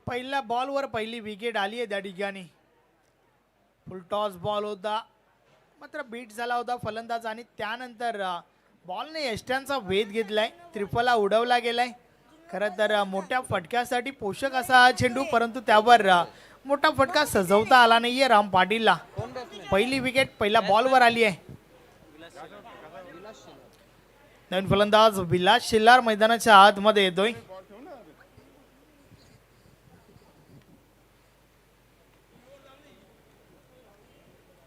पहिल्या बॉलवर पहिली विकेट आली आहे त्या ठिकाणी. फुल टॉस बॉल होता, मात्र बीट झाला होता फलंदाज आणि त्यानंतर बॉलने यष्ट्यांचा वेध घेतलाय, त्रिफला उडवला गेलाय. खरं तर मोठ्या फटक्यासाठी पोषक असा हा चेंडू, परंतु त्यावर मोठा फटका सजवता आला नाहीये राम पाटीलला. पहिली विकेट पहिल्या बॉलवर आली आहे. नवीन फलंदाज विलास शिल्लार मैदानाच्या आतमध्ये येतोय.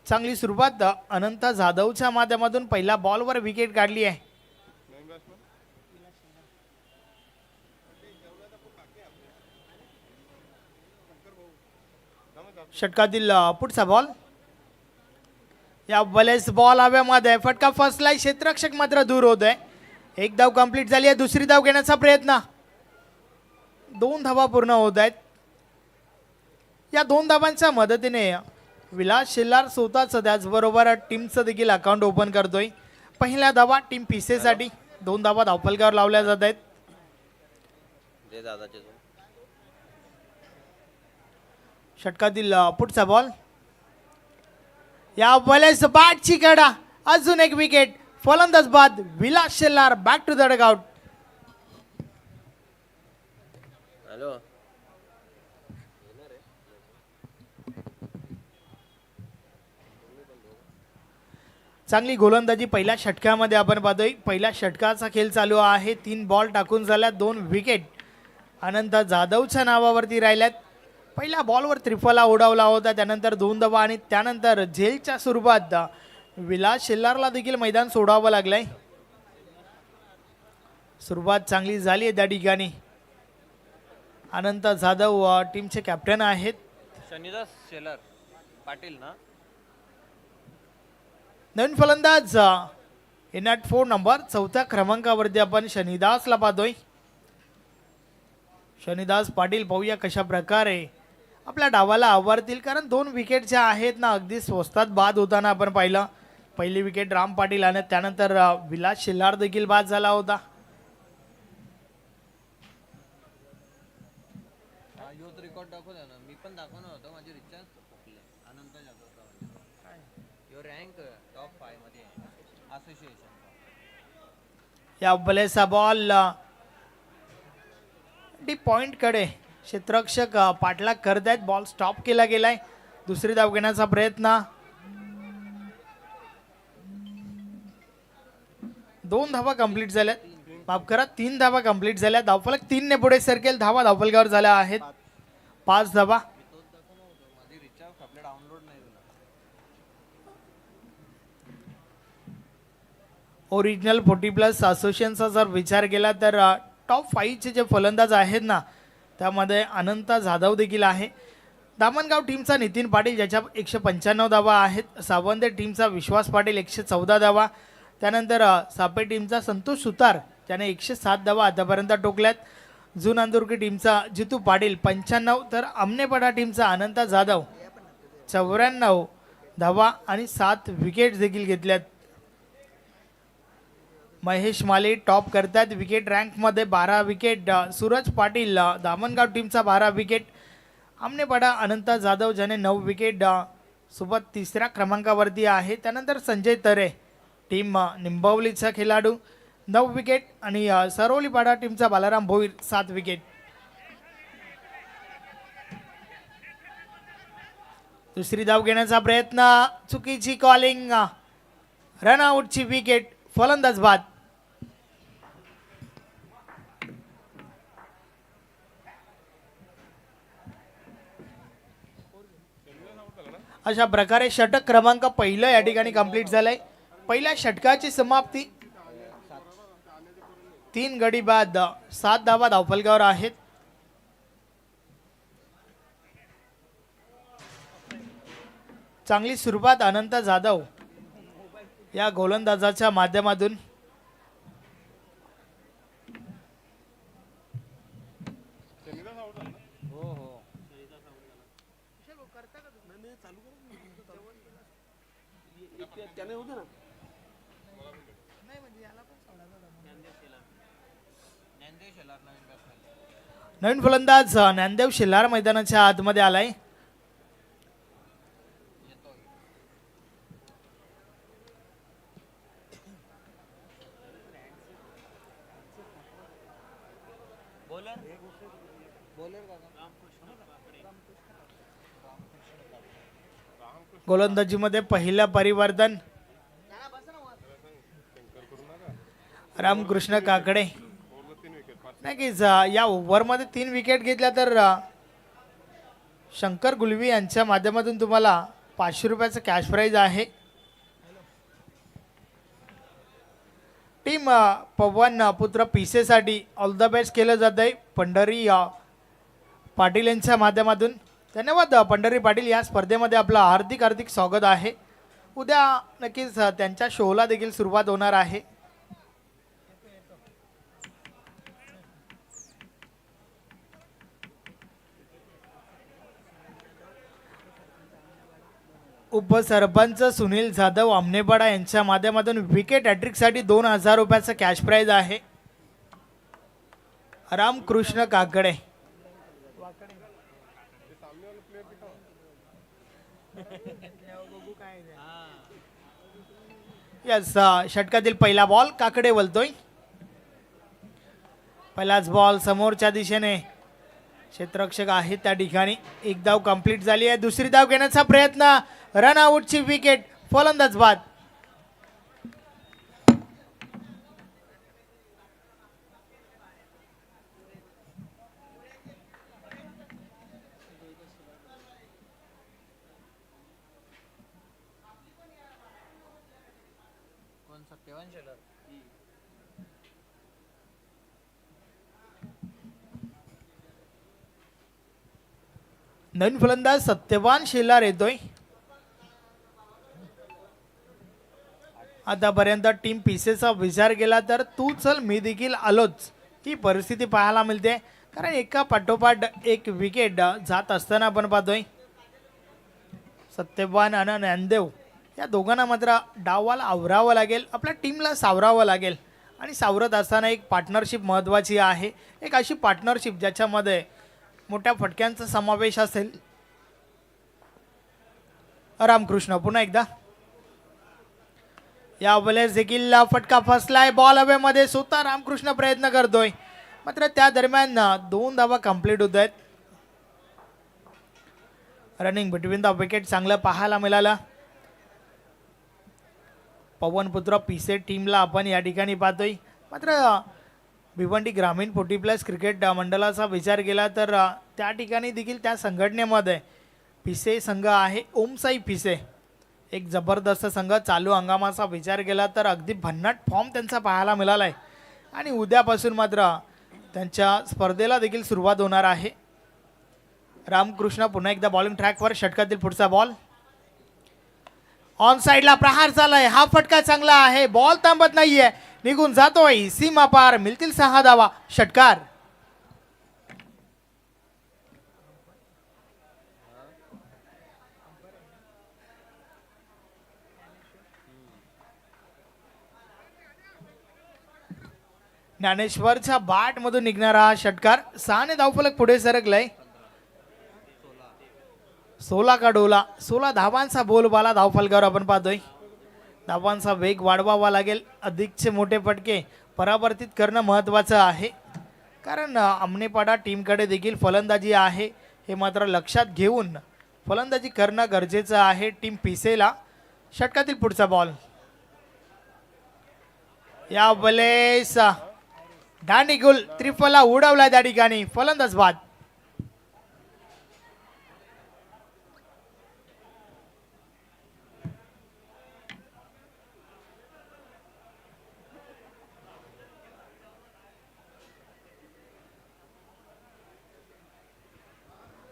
चांगली सुरुवात अनंत जाधवच्या माध्यमातून पहिल्या बॉलवर विकेट काढली आहे. षटकातील पुढचा बॉल, या बलेस बॉल हव्यामध्ये फटका फसलाय, क्षेत्ररक्षक मात्र दूर होतोय. एक धाव कंप्लीट झाली आहे, दुसरी धाव घेण्याचा प्रयत्न. 2 धावा पूर्ण होत आहेत. या 2 धावांच्या मदतीने विलास शिल्लार स्वतःच त्याचबरोबर टीमचं देखील अकाउंट ओपन करतोय. पहिल्या धावा टीम पिसेसाठी, 2 धावा धावफलकावर लावल्या जात आहेत. षटकातील पुढचा बॉल, या बॉलेस बॅटची कडा, अजून एक विकेट. फलंदाज बाद Vilas Shillar back to the dugout. चांगली गोलंदाजी पहिल्या षटकामध्ये आपण पाहतोय. पहिल्या षटकाचा खेळ चालू आहे. 3 बॉल टाकून झाल्या, 2 विकेट अनंत जाधवच्या नावावरती राहिल्यात. पहिल्या बॉलवर त्रिफला उडवला होता, त्यानंतर 2 धावा आणि त्यानंतर झेलच्या स्वरूपात विलास शिल्लारला देखील मैदान सोडावं लागलंय. सुरुवात चांगली झाली आहे त्या ठिकाणी. अनंत जाधव टीमचे कॅप्टन आहेत. शनिदास शेलार पाटील ना. नवीन फलंदाज इन ॲट 4 नंबर, 4थ्या क्रमांकावरती आपण शनिदासला पाहतोय. शनिदास पाटील पाहूया कशा प्रकारे आपल्या डावाला आवारतील, कारण 2 विकेट ज्या आहेत ना अगदी स्वस्तात बाद होताना आपण पाहिलं. पहिली विकेट राम पाटील आणि त्यानंतर विलास शिल्लार देखील बाद झाला होता. रेकॉर्ड दाखव ना, मी पण दाखवणार होतो, माझे रिचार्ज संपले. अनंत जाधवचा यो रँक टॉप 5 मध्ये असोसिएशन. या बलेचा बॉल डीप पॉइंट कडे क्षेत्ररक्षक पाठलाग करत आहेत. बॉल स्टॉप केला गेलाय. दुसरी धाव घेण्याचा प्रयत्न. 2 धावा कंप्लीट झाल्यात, माफ करा 3 धावा कंप्लीट झाल्या. धावफलक 3 ने पुढे सरकेल. धावा धावफलकावर झाल्या आहेत 5 धावा. ओरिजिनल 40+ असोसिएशनचा जर विचार केला तर टॉप 5चे जे फलंदाज आहेत ना त्यामध्ये अनंत जाधव देखील आहे. दामणगाव टीमचा नितीन पाटील ज्याच्या 195 धावा आहेत. सावंत टीमचा विश्वास पाटील 114 धावा. त्यानंतर सापे टीमचा संतोष सुतार त्याने 107 धावा आतापर्यंत टोकल्यात. जून अंदुर्की टीमचा जितू पाटील 95, तर अमनेपडा टीमचा अनंत जाधव 94 धावा आणि 7 विकेट देखील घेतल्यात. महेश माले टॉप करतात विकेट रँकमध्ये, 12 विकेट. सूरज पाटील दामणगाव टीमचा 12 विकेट. आमनेपाडा अनंत जाधव ज्याने 9 विकेट सोबत 3ऱ्या क्रमांकावरती आहे. त्यानंतर संजय तरे टीम निंबवलीचा खेळाडू 9 विकेट आणि सरवलीपाडा टीमचा बालाराम भोईर 7 विकेट. दुसरी धाव घेण्याचा प्रयत्न, चुकीची कॉलिंग, रनआउटची विकेट. फलंदाज बाद. अशा प्रकारे षटक क्रमांक पहिलं या ठिकाणी कंप्लीट झालंय. पहिल्या षटकाची समाप्ती. 3 गडी बाद 7 धावा धावफलकावर आहेत. चांगली सुरुवात अनंत जाधव या गोलंदाजाच्या माध्यमातून. ज्ञानदेव शेलार नवीन बॅट्समॅन. नवीन फलंदाज ज्ञानदेव शिल्लार मैदानाच्या आतमध्ये आलाय. येतो. बॉलर बॉलर गोलंदाजीमध्ये पहिलं परिवर्तन रामकृष्ण काकडे. नक्कीच या ओव्हरमध्ये 3 विकेट घेतल्या तर शंकर गुलवी यांच्या माध्यमातून तुम्हाला 500 रुपयाचं कॅश प्राईज आहे. टीम पवन पुत्र पिसेसाठी ऑल द बेस्ट केलं जात आहे पंढरी पाटील यांच्या माध्यमातून. धन्यवाद पंढरी पाटील. या स्पर्धेमध्ये आपलं हार्दिक हार्दिक स्वागत आहे. उद्या नक्कीच त्यांच्या शोला देखील सुरुवात होणार आहे. उपसरपंच सुनील जाधव आमनेपाडा यांच्या माध्यमातून विकेट हॅट्रिकसाठी 2000 रुपयाचं कॅश प्राईज आहे. रामकृष्ण काकडे. यस षटकातील पहिला बॉल काकडे वलतोय. पहिलाच बॉल समोरच्या दिशेने क्षेत्ररक्षक आहे त्या ठिकाणी. एक धाव कंप्लीट झाली आहे. दुसरी धाव घेण्याचा प्रयत्न. रन आउटची विकेट. फलंदाज बाद. कोण सत्यवान शेलार. नवीन फलंदाज सत्यवान शेलार येतोय. आतापर्यंत टीम पीसेचा विचार केला तर तू चल मी देखील आलोच ही परिस्थिती पाहायला मिळते. कारण एका पाठोपाठ एक विकेट जात असताना आपण पाहतोय सत्यवान आणि ज्ञानदेव या दोघांना मात्र डावाला आवरावं लागेल. आपल्या टीमला सावरावं लागेल. आणि सावरत असताना एक पार्टनरशिप महत्त्वाची आहे. एक अशी पार्टनरशिप ज्याच्यामध्ये मोठ्या फटक्यांचा समावेश असेल. रामकृष्ण पुन्हा एकदा. या वेळेस देखील फटका फसलाय. बॉल हवेमध्ये. स्वतः रामकृष्ण प्रयत्न करतोय मात्र त्या दरम्यान 2 धावा कंप्लीट होत आहेत. रनिंग बिटवीन द विकेट चांगलं पाहायला मिळालं. पवनपुत्र पिसे टीमला आपण या ठिकाणी पाहतोय. मात्र भिवंडी ग्रामीण 40+ क्रिकेट मंडळाचा विचार केला तर त्या ठिकाणी देखील त्या संघटनेमध्ये पिसे संघ आहे. ओमसाई पिसे एक जबरदस्त संघ. चालू हंगामाचा विचार केला तर अगदी भन्नाट फॉर्म त्यांचा पाहायला मिळाला आहे. आणि उद्यापासून मात्र त्यांच्या स्पर्धेला देखील सुरुवात होणार आहे. रामकृष्ण पुन्हा एकदा बॉलिंग ट्रॅकवर. षटकातील पुढचा बॉल ऑन साइडला प्रहार झालाय. हा फटका चांगला आहे. बॉल थांबत नाहीये. निघून जातोय सीमा पार. मिळतील 6 धावा. षटकार. ज्ञानेश्वरच्या बाट मधून निघणारा हा षटकार. 6 धावफलक पुढे सरकलाय. 16 का डोला. 16 धावांचा बोलबाला धावफलकावर आपण पाहतोय. धावांचा वेग वाढवावा लागेल. अधिकचे मोठे फटके परावर्तित करणं महत्त्वाचं आहे. कारण आमनेपाडा टीमकडे देखील फलंदाजी आहे हे मात्र लक्षात घेऊन फलंदाजी करणं गरजेचं आहे टीम पिसेला. षटकातील पुढचा बॉल. या वेळेस दांडीगुल त्रिफला उडवला त्या ठिकाणी. फलंदाज बाद.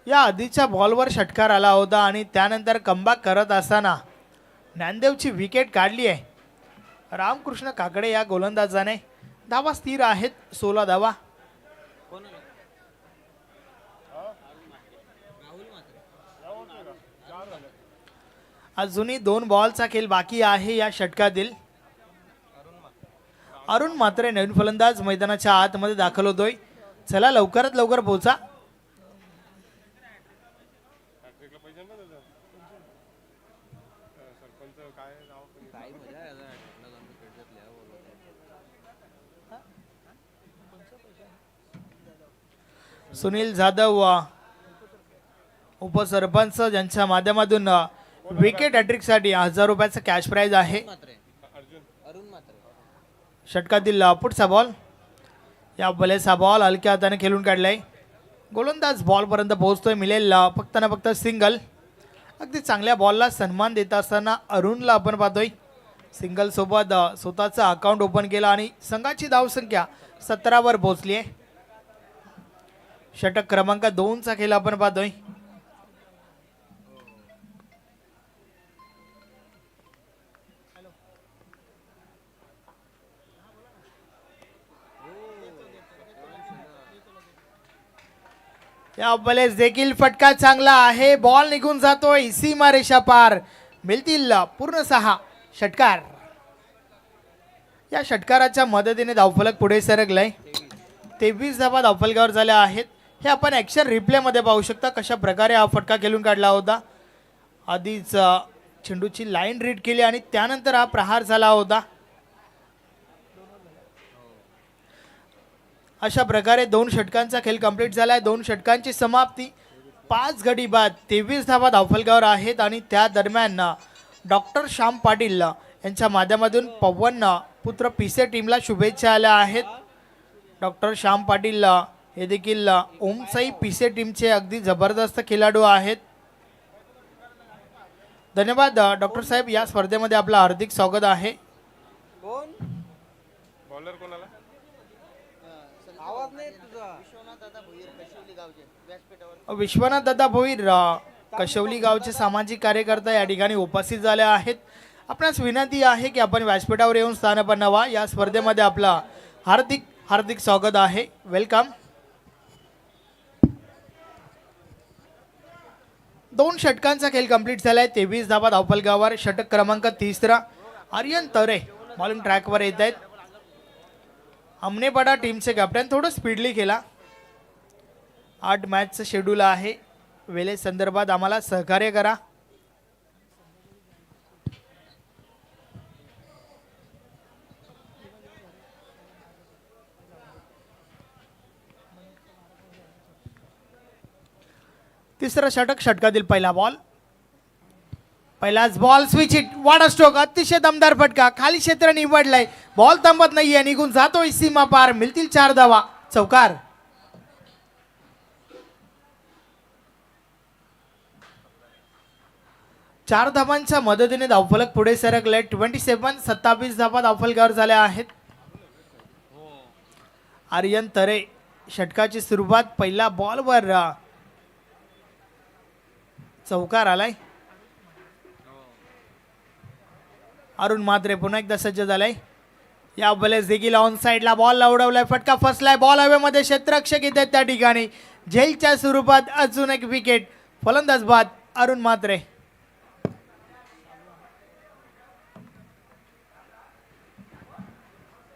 या आधीच्या बॉलवर षटकार आला होता आणि त्यानंतर कमबॅक करत असताना ज्ञानदेवची विकेट काढली आहे. रामकृष्ण काकडे या गोलंदाजाने. धावा स्थिर आहेत. 16 धावा. अजूनही 2 बॉलचा खेळ बाकी आहे या षटकातील. अरुण मात्रे नवीन फलंदाज मैदानाच्या आतमध्ये दाखल होतोय. चला लवकरात लवकर पोहोचा. काही मजा आहे आता नगरमध्ये खेळतात लिहा बोलवत. सुनील जाधव उपसरपंच ज्यांच्या माध्यमातून विकेट हॅट्रिकसाठी 1000 रुपयाचं कॅश प्राइज आहे. अरुण मात्रे षटकातील पुढचा बॉल. या बलेचा बॉल हलक्या हाताने खेळून काढलाय. गोलंदाज बॉलपर्यंत पोहोचतोय. मिळेल फक्त ना फक्त सिंगल. अगदी चांगल्या बॉलला सन्मान देत असताना अरुणला आपण पाहतोय. सिंगल सोबत स्वतःचं अकाउंट ओपन केलं आणि संघाची धावसंख्या 17 वर पोहोचली आहे. षटक क्रमांक 2 चा खेळ आपण पाहतोय. या बलेस देखील फटका चांगला आहे. बॉल निघून जातोय सीमारेषा पार. मिळतील पूर्ण 6 षटकार. या षटकाराच्या मदतीने धावफलक पुढे सरकलाय. 23 धावा धावफलकावर झाल्या आहेत. हे आपण ॲक्शन रिप्लेमध्ये पाहू शकता कशा प्रकारे हा फटका खेळून काढला होता. आधीच चेंडूची लाईन रीड केली आणि त्यानंतर हा प्रहार झाला होता. अशा प्रकारे 2 षटकांचा खेळ कंप्लीट झालाय. 2 षटकांची समाप्ती. 5 गडी बाद 23 धावा धावफलकावर आहेत आणि त्या दरम्यान डॉक्टर श्याम पाटील यांच्या माध्यमातून पवन पुत्र पिसे टीमला शुभेच्छा आल्या आहेत. डॉक्टर श्याम पाटील हे देखील ओमसाई पिसे टीमचे अगदी जबरदस्त खेळाडू आहेत. धन्यवाद डॉक्टर साहेब. या स्पर्धेमध्ये आपलं हार्दिक स्वागत आहे. कोण बॉलर कोणाला? आवाज नाही तुझा. विश्वनाथ दादा भोईर कशवली गावचे सामाजिक कार्यकर्ता या ठिकाणी उपस्थित झाले आहेत. आपणास विनंती आहे की आपण व्यासपीठावर येऊन स्थानपन्न व्हा. या स्पर्धेमध्ये आपला हार्दिक हार्दिक स्वागत आहे. वेलकम. 2 षटकांचा खेळ कंप्लीट झालाय. 23 धावा धावफलकावर. षटक क्रमांक 3 आर्यन तरे बॉलिंग ट्रॅकवर येत आहेत. अमनेपाडा टीमचे कॅप्टन. थोडं स्पीडली खेळा. 8 मॅचचं शेड्यूल आहे. वेळे संदर्भात आम्हाला सहकार्य करा. तिसरं षटक. षटकातील पहिला बॉल. पहिलाच बॉल स्विच हिट. वाडा स्ट्रोक. अतिशय दमदार फटका. खाली क्षेत्र निवडलाय. बॉल थांबत नाहीये. निघून जातोय सीमा पार. मिळतील 4 धावा. चौकार. चार धावांच्या मदतीने धावफलक पुढे सरकले. 27 धावा धावफलकावर झाल्या आहेत. आर्यन तरे षटकाची सुरुवात. पहिला बॉलवर चौकार आलाय. अरुण मात्रे पुन्हा एकदा सज्ज झालाय. या बलेस देखील ऑन साइडला बॉल उडवलाय. फटका फसलाय. बॉल हवेमध्ये. क्षेत्ररक्षक येत आहेत त्या ठिकाणी. झेलच्या स्वरूपात अजून एक विकेट. फलंदाज बाद अरुण मात्रे.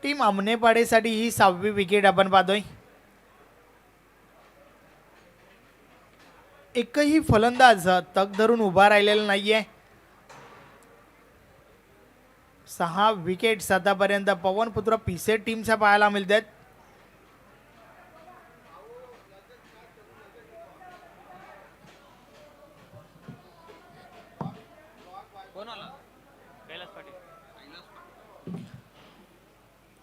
टीम अमनेपाडेसाठी ही 6वी विकेट आपण पाहतोय. एकही फलंदाज तग धरून उभा राहिलेला नाहीये. 6 विकेट्स आतापर्यंत पवन पुत्र पिसे टीमच्या पाहायला मिळतात.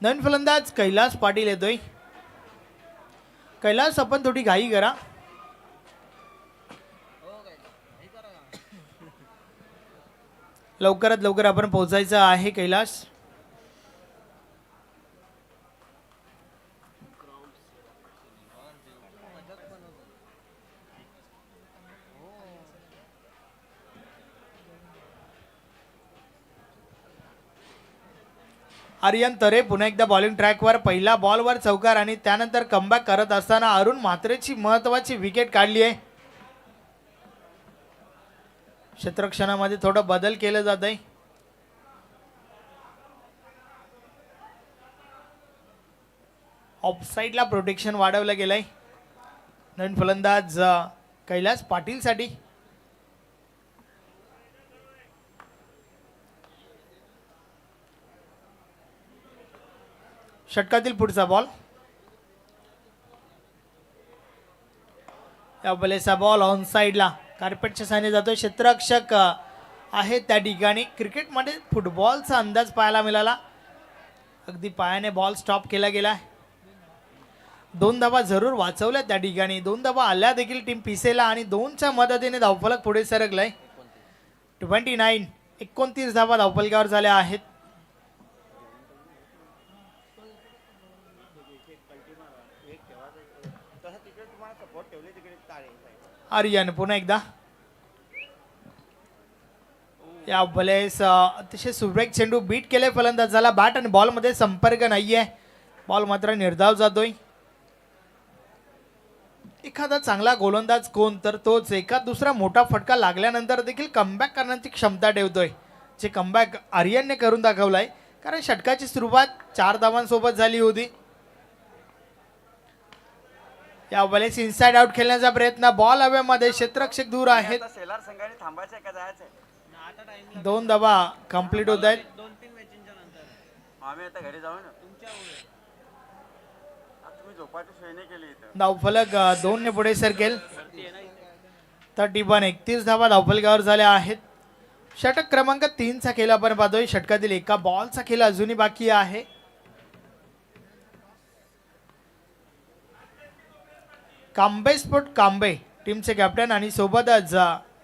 नवीन फलंदाज कैलास पाटील येतोय. कैलास आपण थोडी घाई करा. लवकरात लवकर आपण पोहोचायचं आहे. कैलास आर्यन तरे पुन्हा एकदा बॉलिंग ट्रॅकवर. पहिला बॉलवर चौकार आणि त्यानंतर कमबॅक करत असताना अरुण म्हात्रेची महत्वाची विकेट काढली आहे. क्षेत्ररक्षणामध्ये थोडं बदल केलं जात आहे. ऑफसाईडला प्रोटेक्शन वाढवलं गेलंय. नवीन फलंदाज कैलास पाटीलसाठी. षटकातील पुढचा बॉल. या बलेचा बॉल ऑन साईडला कार्पेटच्या साने जातोय. क्षेत्ररक्षक आहे त्या ठिकाणी. क्रिकेटमध्ये फुटबॉलचा अंदाज पाहायला मिळाला. अगदी पायाने बॉल स्टॉप केला गेला. 2 धावा जरूर वाचवल्या त्या ठिकाणी. 2 धावा आल्या देखील टीम पिसेला आणि 2च्या मदतीने धावफलक पुढे सरकलाय. 29 धावा धावफलकावर झाल्या आहेत. आर्यन पुन्हा एकदा. या बलेस अतिशय सुरेख चेंडू बीट केले फलंदाजाला. बॅट आणि बॉल मध्ये संपर्क नाहीये. बॉल मात्र निर्धाव जातोय. एखादा चांगला गोलंदाज कोण तर तोच. एका दुसरा मोठा फटका लागल्यानंतर देखील कमबॅक करण्याची क्षमता ठेवतोय. जे कमबॅक आर्यनने करून दाखवलाय. कारण षटकाची सुरुवात 4 धावांसोबत झाली होती. या बलेस इनसाइड आउट खेळण्याचा प्रयत्न. बॉल हवेमध्ये. क्षेत्ररक्षक दूर आहेत. 2 धावा कंप्लीट होत आहेत. 2-3 मॅचेसच्या नंतर आम्ही आता घरी जाऊ ना. तुम्ही झोपाची सोय नाही केली इथं. धावफलक 2 ने पुढे सरकेल. 31 धावा धावफलकावर झाल्या आहेत. षटक क्रमांक 3 चा खेळ आपण पाहतोय. षटकातील एका बॉलचा खेळ अजूनही बाकी आहे. कांबे स्पोर्ट कांबे टीमचे कॅप्टन आणि सोबतच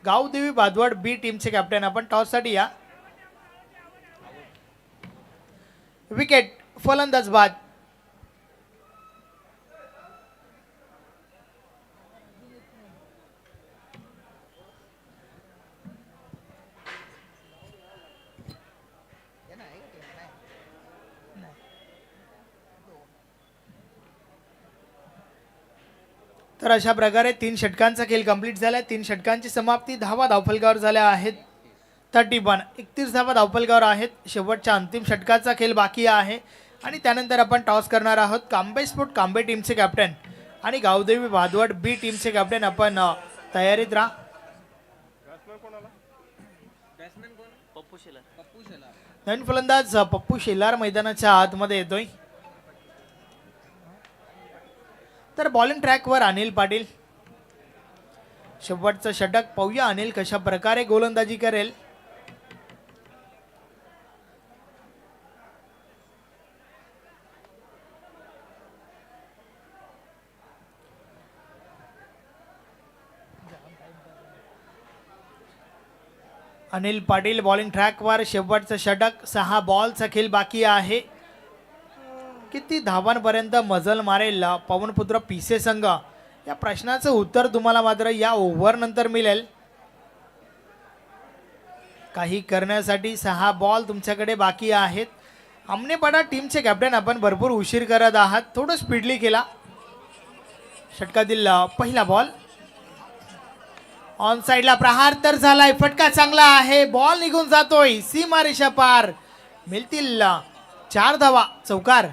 गावदेवी बादवड बी टीमचे कॅप्टन. आपण टॉससाठी या. विकेट फलंदाज बाद. तर अशा प्रकारे 3 षटकांचा खेळ कंप्लीट झाला. 3 षटकांची समाप्ती. धावा धावफलकावर झाल्या आहेत 31 धावा धावफलकावर आहेत. शेवटच्या अंतिम षटकाचा खेळ बाकी आहे आणि त्यानंतर आपण टॉस करणार आहोत. कांबे स्पोर्ट कांबे टीमचे कॅप्टन आणि गावदेवी भादवड बी टीमचे कॅप्टन. आपण तयारीत राहा. बॅट्समन कोणाला? बॅट्समॅन कोण? पप्पू शेलार. नवीन फलंदाज पप्पू शेलार मैदानाच्या आतमध्ये येतोय. तर बॉलिंग ट्रॅकवर अनिल पाटील. शेवटचं षटक पाहूया अनिल कशा प्रकारे गोलंदाजी करेल. अनिल पाटील बॉलिंग ट्रॅकवर. शेवटचं षटक. 6 बॉलचा खेळ बाकी आहे. किती धावांपर्यंत मजल मारेल पवनपुत्र पिसे संघ या प्रश्नाचं उत्तर तुम्हाला मात्र या ओव्हर नंतर मिळेल. काही करण्यासाठी 6 बॉल तुमच्याकडे बाकी आहेत. आमनेपाडा टीमचे कॅप्टन आपण भरपूर उशीर करत आहात. थोडं स्पीडली केला. षटकातील पहिला बॉल ऑन साइडला. प्रहार तर झालाय. फटका चांगला आहे. बॉल निघून जातोय सीमारेषा पार. मिळतील 4 धावा. चौकार.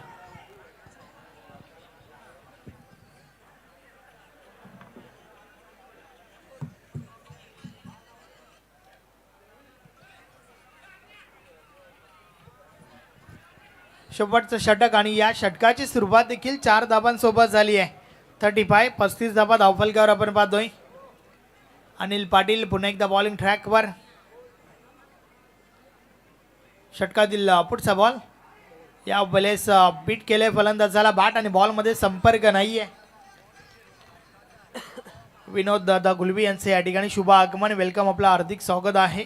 शेवटचं षटक आणि या षटकाची सुरुवात देखील 4 धावांसोबत झाली आहे. 35 धावा धावफलकावर आपण पाहतोय. अनिल पाटील पुन्हा एकदा बॉलिंग ट्रॅकवर. षटकातील पुढचा बॉल. या बलेस बीट केले फलंदाजाला. बॅट आणि बॉल मध्ये संपर्क नाहीये. विनोद दादा गुलवी यांचे या ठिकाणी शुभ आगमन. वेलकम. आपलं हार्दिक स्वागत आहे.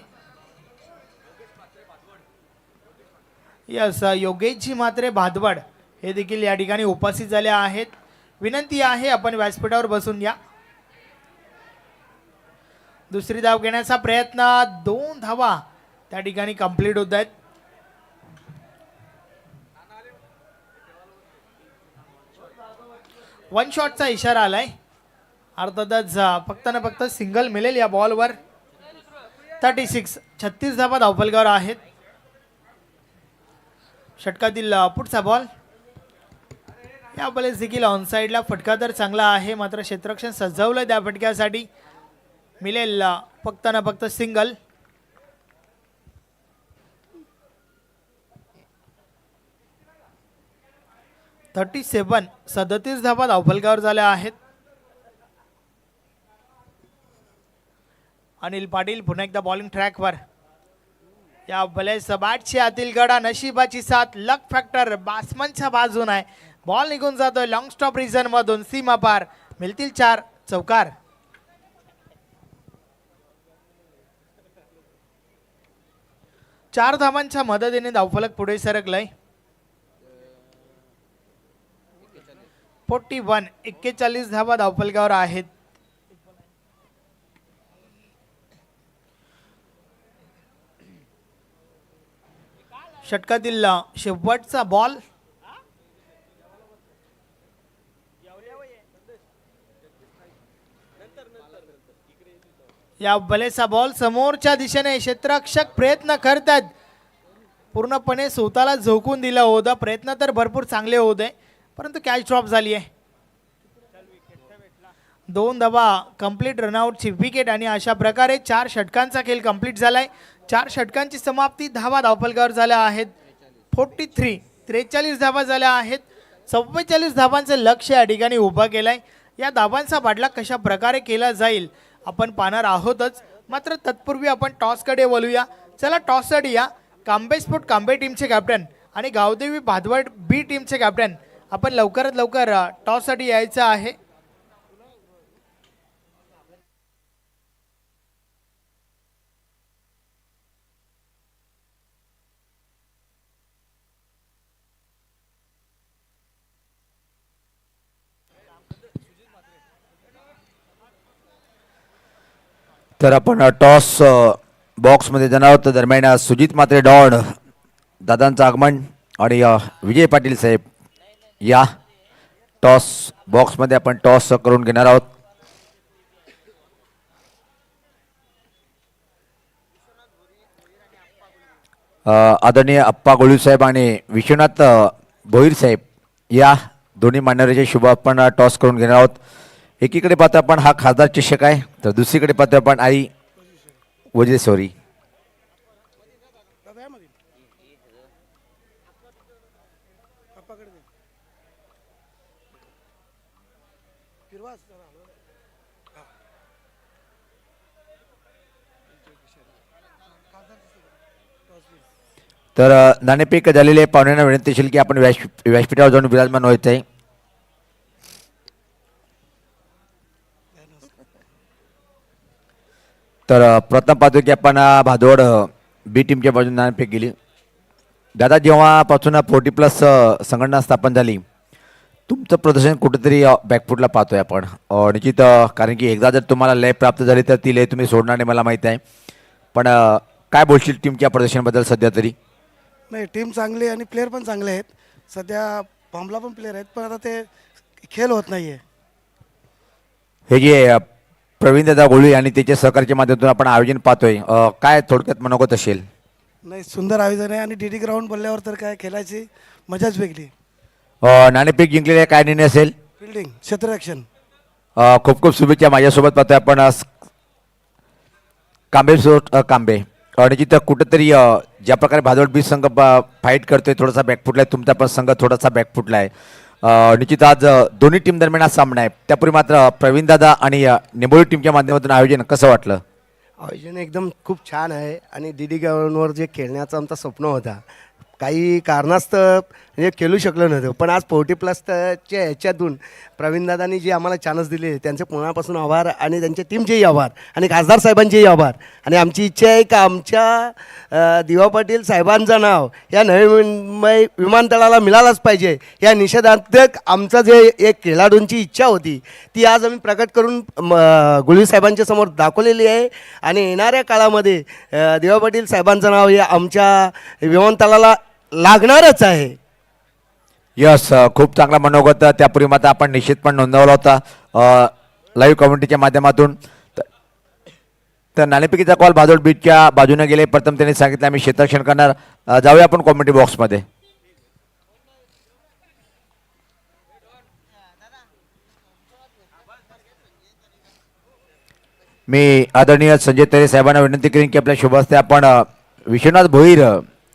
यस योगेशजी म्हात्रे भादवड हे देखील या ठिकाणी उपस्थित झाले आहेत. विनंती आहे आपण व्यासपीठावर बसून या. दुसरी धाव घेण्याचा प्रयत्न. 2 धावा त्या ठिकाणी कंप्लीट होत आहेत. वन शॉटचा इशारा आलाय. अर्थातच फक्त ना फक्त सिंगल मिळेल या बॉलवर. 36 धावा धावफलकावर आहेत. षटकातील पुढचा बॉल. या बॉलेस देखील ऑन साईडला फटका तर चांगला आहे, मात्र क्षेत्ररक्षण सजवलं त्या फटक्यासाठी. मिळेल फक्त ना फक्त सिंगल. (37) 37 धावा धावफलकावर झाल्या आहेत. अनिल पाटील पुन्हा एकदा बॉलिंग ट्रॅकवर. या बलेस बॅटची आतील गडा, नशिबाची साथ, लक फॅक्टर बॅट्समनच्या बाजून आहे. बॉल निघून जातोय लॉंग स्टॉप रिझन मधून, सीमा पार. मिळतील 4 चौकार. चार धावांच्या मदतीने धावफलक पुढे सरकलंय. 41 41 धावा धावफलकावर आहेत. षटकातील शेवटचा बॉल. या बलेचा बॉल समोरच्या दिशेने क्षेत्ररक्षक प्रयत्न करतात. पूर्णपणे स्वतःला झोकून दिलं होतं. प्रयत्न तर भरपूर चांगले होते, परंतु कॅच ड्रॉप झाली आहे. 2 धावा कंप्लीट रनआउटची विकेट आणि अशा प्रकारे 4 षटकांचा खेळ कंप्लीट झालाय. 4 षटकांची समाप्ती. धावा धावफलकावर झाल्या आहेत 43. 43 धावा झाल्या आहेत. 44 धावांचं लक्ष या ठिकाणी उभं केलंय. या धावांचा बाटला कशा प्रकारे केला जाईल आपण पाहणार आहोतच, मात्र तत्पूर्वी आपण टॉसकडे वळूया. चला टॉससाठी या. कांबे स्पोर्ट कांबे टीमचे कॅप्टन आणि गावदेवी भादवड बी टीमचे कॅप्टन आपण लवकरात लवकर टॉससाठी यायचं आहे. तर आपण टॉस बॉक्समध्ये जाणार आहोत. दरम्यान सुजित मात्रे डॉन दादांचं आगमन आणि विजय पाटील साहेब या टॉस बॉक्समध्ये आपण टॉस करून घेणार आहोत. आदरणीय अप्पा गोळू साहेब आणि विश्वनाथ भोईर साहेब या दोन्ही मान्यवरांचे शुभ आपण टॉस करून घेणार आहोत. एकीकडे पाहतो आपण हा खासदार चषक आहे, तर दुसरीकडे पाहतो आपण आई वजेश्वरी. तर नाणेफेक झालेले पाहुण्यांना विनंती असेल की आपण व्यासपीठावर जाऊन विराजमान व्हायचं आहे. तर प्रथम पाहतो की आपण भादोड बी टीमच्या बाजूने नाणेफेक गेली. दादा, जेव्हापासून 40+ संघटना स्थापन झाली, तुमचं प्रदर्शन कुठेतरी बॅकफुटला पाहतोय आपण. निश्चित, कारण की एकदा जर तुम्हाला लय प्राप्त झाली तर ती लय तुम्ही सोडणार नाही मला माहीत आहे. पण काय बोलशील टीमच्या प्रदर्शनाबद्दल सध्या तरी? नाही, टीम चांगली आणि प्लेअर पण चांगले आहेत. सध्या फॉर्मला पण प्लेअर आहेत, पण आता ते खेळ होत नाही आहे. हे जे प्रवीण दादा गोळी आणि त्याच्या सहकार्याच्या माध्यमातून आपण आयोजन पाहतोय, काय थोडक्यात मनोगत असेल? नाही, सुंदर आयोजन आहे आणि DD ग्राउंड बोलल्यावर तर काय खेळायची मजाच वेगळी. नाणेफेक जिंकलेले काय निर्णय असेल? फिल्डिंग, क्षेत्ररक्षण. खूप खूप शुभेच्छा. माझ्यासोबत पाहतोय आपण कांबे. निश्चित कुठेतरी ज्या प्रकारे भादोड बीच संघ फाईट करतोय, थोडासा बॅकफुटला आहे. तुमचा पण संघ थोडासा बॅकफुटला आहे. निश्चित आज दोन्ही टीम दरम्यान हा सामना आहे. त्यापूर्वी मात्र प्रवीण दादा आणि निंबोली टीमच्या माध्यमातून आयोजन कसं वाटलं? आयोजन एकदम खूप छान आहे आणि DD ग्राउंडवर जे खेळण्याचा आमचा स्वप्न होता, काही कारणास्तव म्हणजे खेळू शकलो नव्हतो, पण आज 40+च्या ह्याच्यातून प्रवीणदादांनी जे आम्हाला चान्स दिले त्यांचे पुण्यापासून आभार आणि त्यांच्या टीमचेही आभार आणि खासदार साहेबांचेही आभार. आणि आमची इच्छा आहे की आमच्या दिवा पाटील साहेबांचं नाव या नवी मुंबई विमानतळाला मिळालंच पाहिजे. या निषेधात्मक आमचं जे एक खेळाडूंची इच्छा होती ती आज आम्ही प्रकट करून गुळी साहेबांच्या समोर दाखवलेली आहे. आणि येणाऱ्या काळामध्ये दिवा पाटील साहेबांचं नाव हे आमच्या विमानतळाला लागणारच आहे. यस, खूप चांगला मनोगत. त्यापूर्वी मात्र आपण निश्चित पण नोंदवला होता लाईव्ह कमेंट्रीच्या माध्यमातून. तर नाणेफेकीचा कॉल भादोड बीचच्या बाजूने गेले. प्रथम त्यांनी सांगितलं आम्ही क्षेत्ररक्षण करणार. जाऊया आपण कॉमेंट्री बॉक्समध्ये. मी आदरणीय संजय तरे साहेबांना विनंती करेन की आपल्या शुभ हस्ते आपण विश्वनाथ भोईर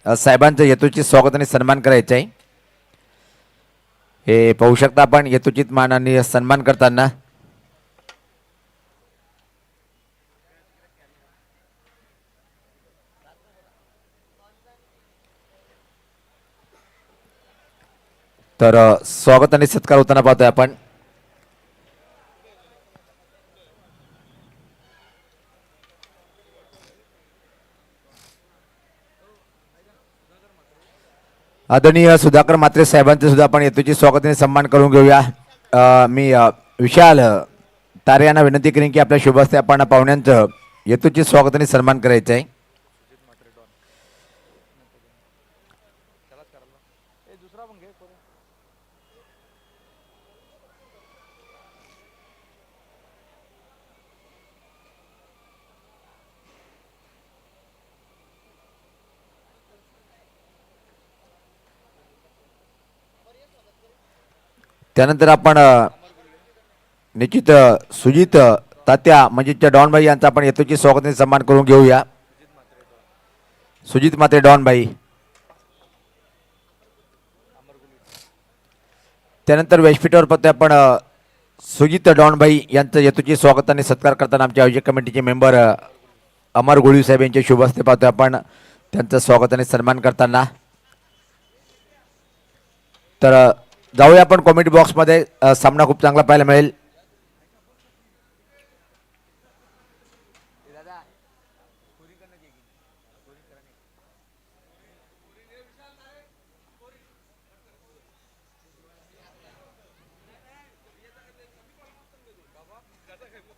साहेबांचं यथोचित स्वागत आणि सन्मान करायचं आहे. हे पाहू शकता आपण यथोचित मान आणि सन्मान करताना. तर स्वागत आणि सत्कार होताना पाहतोय आपण. आदरणीय सुधाकर म्हात्रे साहेबांचे सुद्धा आपण यथोचित स्वागत आणि सन्मान करून घेऊया. मी विशाल तारे यांना विनंती करेन की आपल्या शुभ हस्ते आपण पाहुण्यांचं यथोचित स्वागत आणि सन्मान करायचं आहे. त्यानंतर आपण निश्चित सुजित तात्या म्हणजे डॉनबाई यांचा आपण यथोचित स्वागत आणि सन्मान करून घेऊया. सुजित मात्रे डॉनबाई. त्यानंतर व्यासपीठावर पाहतोय आपण सुजित डॉनबाई यांचं यथोचित स्वागत आणि सत्कार करताना आमच्या आयोजक कमिटीचे मेंबर अमर गोळी साहेब यांच्या शुभ हस्ते पाहतोय आपण त्यांचं स्वागत आणि सन्मान करताना. तर जाऊया आपण कॉमेंट बॉक्समध्ये. सामना खूप चांगला पाहायला मिळेल.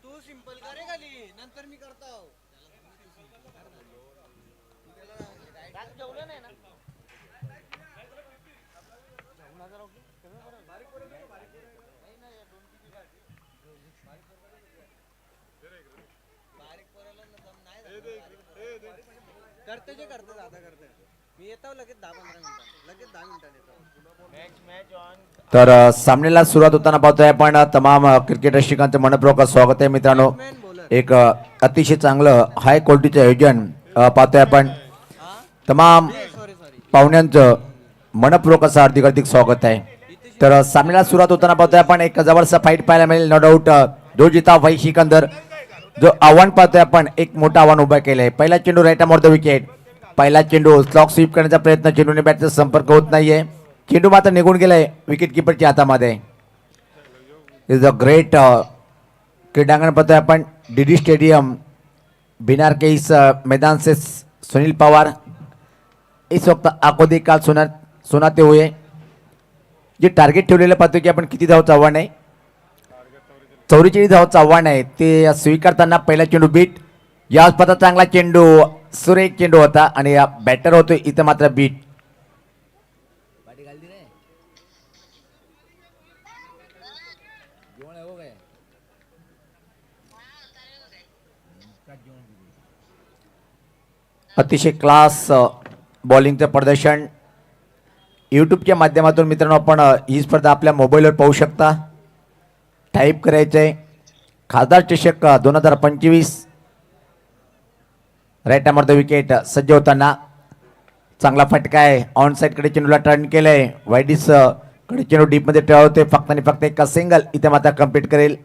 तू सिंपल करे खाली नंतर मी करतो. जेवलं नाही ना. करते जे करते दादा करते. मी येतो लगेच 10-15 मिनिटांनी. लगेच 10 मिनिटांनी येतो. Match on. तर सामन्याला सुरुवात होताना पाहतोय आपण तमाम क्रिकेट रसिकांचं मनपूर्वक स्वागत आहे मित्रांनो. एक अतिशय चांगलं हाय क्वालिटीचं आयोजन पाहतोय आपण. तमाम पाहुण्यांचं मनपूर्वक असं हार्दिक स्वागत आहे. तर सामन्याला सुरुवात होताना पाहतोय आपण एक जबरदस्त फाईट पाहायला मिळेल. नो डाऊट जो जिता भाई सिकंदर जो आव्हान पाहतोय आपण एक मोठं आव्हान उभं केलंय. पहिला चेंडू राईट ऑफ द विकेट. पहिला चेंडू स्लॉक स्वीप करण्याचा प्रयत्न. चेंडूने बॅटचा संपर्क होत नाहीये. चेंडू मात्र निघून गेलाय विकेट किपरच्या हातामध्ये. इज अ ग्रेट क्रीडांगण पाहतोय आपण डीडी स्टेडियम बिनार के इस मैदान से सुनील पवार इस वक्त आंखों देखा सुनाते हुए जे टार्गेट ठेवलेलं पाहतोय की आपण किती धावचं आव्हान आहे. 44 धावचं आव्हान आहे ते स्वीकारताना पहिला चेंडू बीट. याच पता चांगला चेंडू सुरेख चेंडू होता आणि बॅटर होतोय इथं मात्र बीट. अतिशय क्लास बॉलिंगचं प्रदर्शन यूट्यूबच्या माध्यमातून मित्रांनो आपण ही स्पर्धा आपल्या मोबाईलवर पाहू शकता. टाईप करायचं आहे खासदार चषक 2025. राईट नंबर द विकेट सज्ज होताना चांगला फटका आहे. ऑन साईडकडे चेंडूला टर्न केलंय. वाईडिस कडे चेंडू डीपमध्ये ठेवते. फक्त आणि फक्त एका सिंगल इथे मात्र कम्प्लीट करेल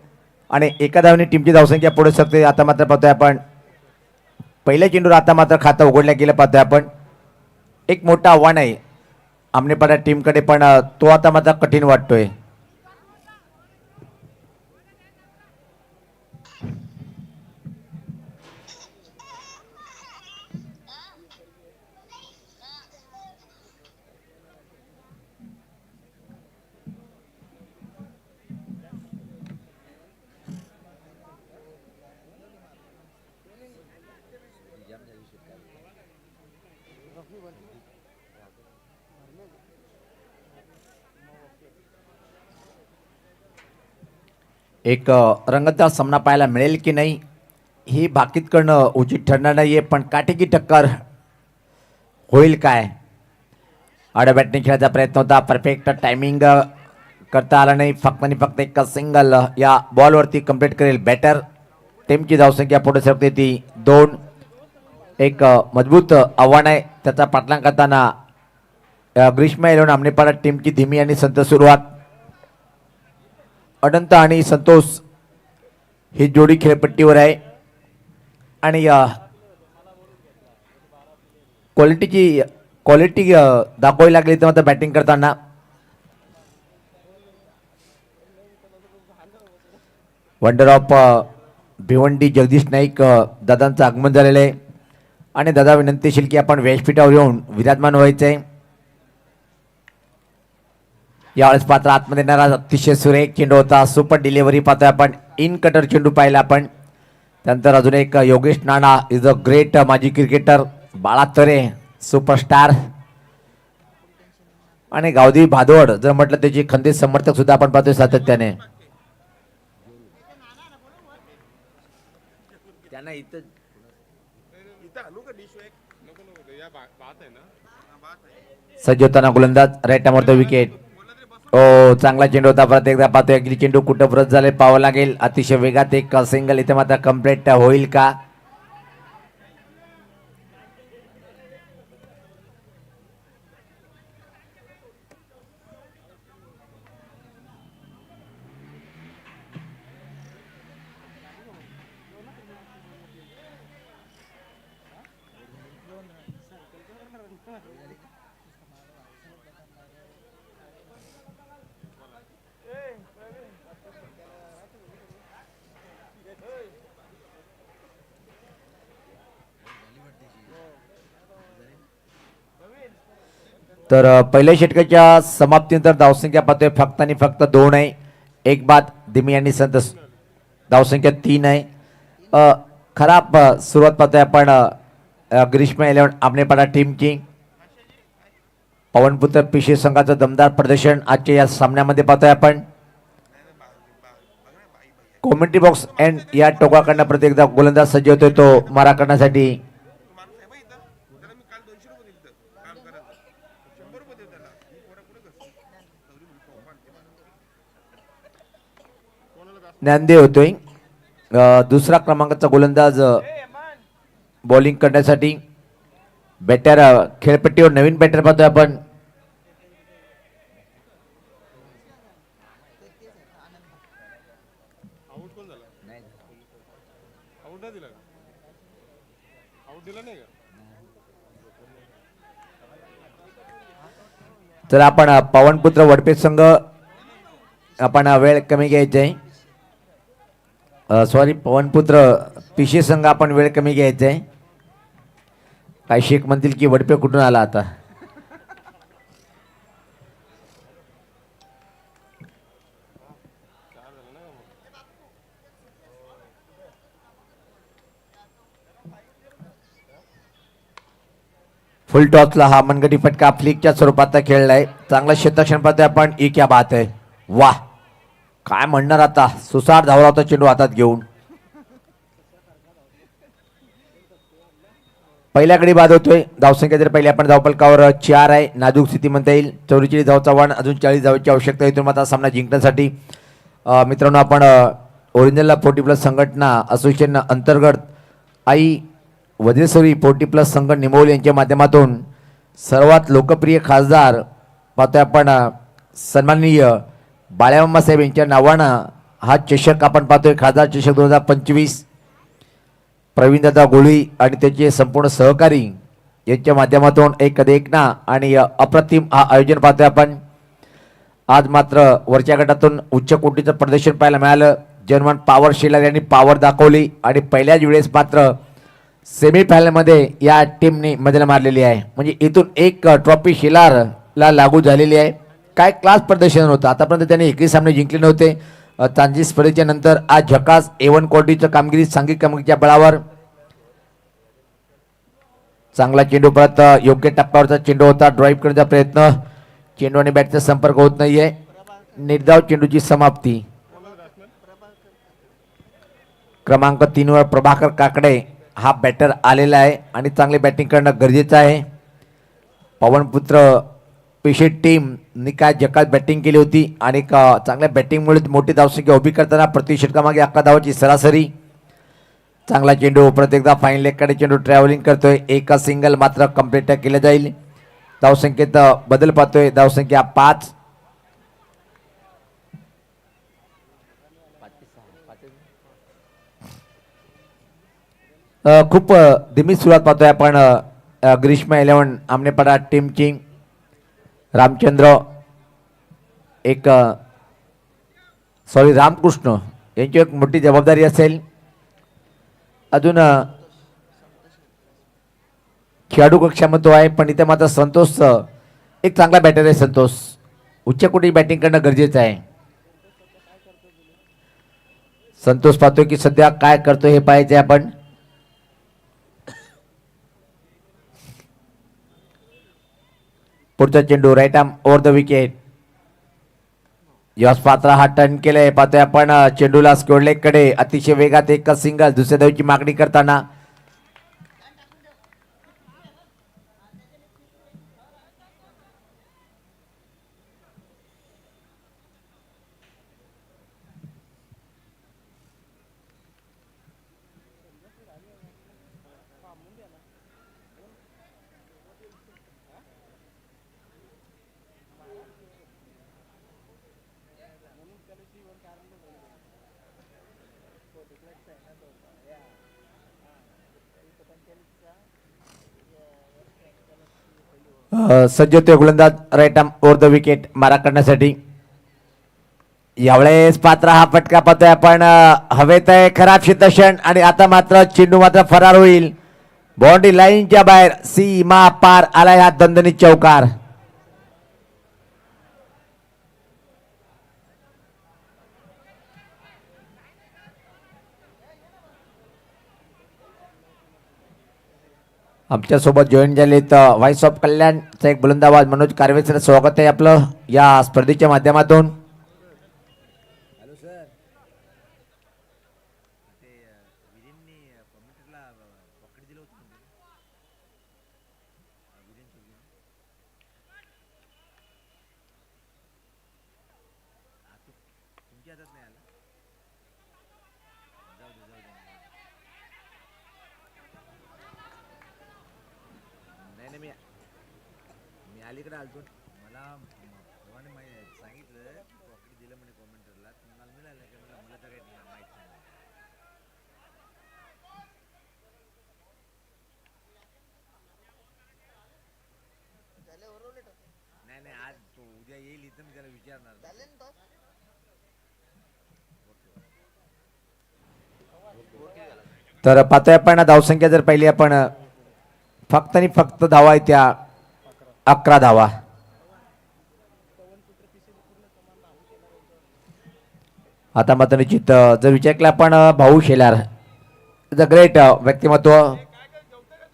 आणि एका धावने टीमची धावसंख्या पुढे शकते. आता मात्र पाहतोय आपण पहिल्या चेंडूवर आता मात्र खातं उघडल्या गेलं पाहतोय आपण. एक मोठं आव्हान आहे आमनेपाडा टीमकडे पण तो आता मात्र कठीण वाटतोय. एक रंगतदार सामना पाहायला मिळेल की नाही ही भाकीत करणं उचित ठरणार नाहीये. पण काटेकी टक्कर होईल काय. आडव्या बॅटने खेळायचा प्रयत्न होता. परफेक्ट टायमिंग करता आला नाही. फक्त आणि फक्त एक सिंगल या बॉलवरती कंप्लीट करेल बॅटर. टीमची धावसंख्या पुढे सरकते ती 2. एक मजबूत आव्हान आहे त्याचा पाठलाग करताना ग्रीष्मा इलेव्हन आमनेपाडा टीमची धीमी आणि संत सुरुवात. अनंत आणि संतोष ही जोडी खेळपट्टीवर आहे आणि क्वालिटी दाखवावी लागली तर मात्र बॅटिंग करताना. वंडर ऑफ भिवंडी जगदीश नाईक दादांचं आगमन झालेलं आहे आणि दादा विनंतीशील की आपण व्यासपीठावर येऊन विराजमान व्हायचं आहे. यावेळेस पात्र आतमध्ये येणारा अतिशय सुरेख चेंडू होता. सुपर डिलिव्हरी पाहतोय आपण. इन कटर चेंडू पाहिला आपण. त्यानंतर अजून एक योगेश नाना इज अ ग्रेट माजी क्रिकेटर. बाळा तरे सुपरस्टार आणि गावदी भादवड जर म्हटलं त्याची खंदीत समर्थक सुद्धा आपण पाहतोय सातत्याने. त्यांना इथं सज्ज होताना गोलंदाज राईट मोर विकेट. ओ चांगला चेंडू होता. परत एकदा पाहतोय की चेंडू कुठं परत झाले पाहावं लागेल. अतिशय वेगात एक सिंगल इथे मात्र कम्प्लीट होईल का. तर पहिल्या षटकाच्या समाप्तीनंतर धावसंख्या पाहतोय फक्त आणि फक्त 2 आहे. एक बाद धीमी आणि संत धावसंख्या 3 आहे. खराब सुरुवात पाहतोय आपण ग्रीष्मा इलेव्हन आमनेपाडा टीमची. पवनपुत्र पिशे संघाचं दमदार प्रदर्शन आजच्या या सामन्यामध्ये पाहतोय आपण. कॉमेंट्री बॉक्स एंड या टोकाकडनं प्रत्येकदा गोलंदाज सज्ज होतोय तो मारा करण्यासाठी. ज्ञानदेव होतोय. दुसरा क्रमांकाचा गोलंदाज बॉलिंग करण्यासाठी. बॅटर खेळपट्टीवर नवीन बॅटर पाहतोय आपण. आउट कोण झाला? आउट नाही दिला का? आउट दिला नाही का? तर आपण पवनपुत्र वडपे संघ आपण वेळ कमी घ्यायची आहे. सॉरी पवनपुत्र पिशे संघ आपण वेळ कमी घ्यायचा आहे. काही शेख म्हणतील की वडपे कुठून आला आता. फुल टॉसला हा मनगटी फटका फ्लिकच्या स्वरूपात खेळलाय. चांगला क्षेत्रक्षण पाहतोय आपण. ई क्या बात आहे. वाह काय म्हणणार आता. सुसाट धावला होता चेंडू हातात घेऊन. पहिल्याकडे बाद होतोय. धावसंख्या जर पहिल्या आपण धावपलकावर 4 आहे. नाजूक स्थिती म्हणता येईल. 44 धावचा वाण अजून 40 धावाची आवश्यकता इथून मात्र सामना जिंकण्यासाठी. मित्रांनो आपण ओरिजिनल 40+ संघटना असोसिएशन अंतर्गत आई वज्रेश्वरी 40+ संघ निमोल यांच्या माध्यमातून सर्वात लोकप्रिय खासदार पाहतोय आपण सन्माननीय बाळ्यामामा साहेब यांच्या नावानं हा चषक आपण पाहतोय. खासदार चषक 2025. प्रवीणदादा गोळी आणि त्याचे संपूर्ण सहकारी यांच्या माध्यमातून एक देखना आणि अप्रतिम हा आयोजन पाहतोय आपण. आज मात्र वरच्या गटातून उच्च कोटीचं प्रदर्शन पाहायला मिळालं. जर्मन पॉवर शेलर यांनी पॉवर दाखवली आणि पहिल्याच वेळेस मात्र सेमीफायनलमध्ये या टीमने मजल मारलेली आहे. म्हणजे इथून एक ट्रॉफी शेलारला लागू झालेली आहे. काय क्लास प्रदर्शन होतं. आतापर्यंत त्याने एकही सामने जिंकले नव्हते. तांजी स्पर्धेच्या नंतर आज झकास A1 क्वालिटीचं कामगिरी सांघिक कामगिरीच्या बळावर. चांगला चेंडू परत योग्य टप्प्यावरचा चेंडू होता. ड्राईव्ह करण्याचा प्रयत्न. चेंडू आणि बॅटचा संपर्क होत नाहीये. निर्धाव चेंडूची समाप्ती. क्रमांक 3 वर प्रभाकर काकडे हा बॅटर आलेला आहे आणि चांगली बॅटिंग करणं गरजेचं आहे. पवनपुत्र पेशे टीम काय जकात बॅटिंग केली होती आणि चांगल्या बॅटिंगमुळे मोठी धावसंख्या उभी करताना प्रति षटकामागे 11 धावाची सरासरी. चांगला चेंडू परत एकदा फाईन लेगकडे चेंडू ट्रॅव्हलिंग करतोय. एका सिंगल मात्र कंप्लीट केलं जाईल. धावसंख्येत बदल पाहतोय. धावसंख्या 5. खूप धीमी सुरुवात पाहतोय आपण ग्रीष्म 11 आमनेपाडा टीमची. रामचंद्र रामकृष्ण यांची एक मोठी जबाबदारी असेल. अजून खेळाडू कक्षामध्ये आहे पण इथे मात्र संतोष एक चांगला बॅटर आहे. संतोष उच्च कोटी बॅटिंग करणं गरजेचं आहे. संतोष पाहतोय की सध्या काय करतोय हे पाहायचे आपण. पुढचा चेंडू right arm over the wicket. Yash Patra हा टर्न केलंय. पाहतोय आपण चेंडूला स्क्वेअर लेग कडे अतिशय वेगात एक सिंगल दुसऱ्या धावेची मागणी करताना सज्ज होते गोलंदाज right arm over the wicket मारा करण्यासाठी. यावेळेस पात्र हा फटका पाहतोय आपण. हवेत आहे खराब क्षेत्रक्षण आणि आता मात्र चेंडू मात्र फरार होईल. बाउंड्री लाईनच्या बाहेर सीमा पार आलाय हा दणदणीत चौकार. आमच्या सोबत जॉईन झालेत व्हाईस ऑफ कल्याणचा एक बुलंदाबाज मनोज कारवेचं स्वागत आहे आपलं या स्पर्धेच्या माध्यमातून. मी अलीकडे आलतो मला सांगितलं पॉकेट दिलं म्हणे कॉमेंटरला मला मिळालं की मला तर काही माहित नाही. आज उद्या येईल इथं मी त्याला विचारणार. तर पाहतोय आपण धावसंख्या जर पाहिली आपण फक्त आणि फक्त धावा आहे त्या 11 धावा. आता मात्र निश्चित जर विचार केला आपण भाऊ शेलार द ग्रेट व्यक्तिमत्व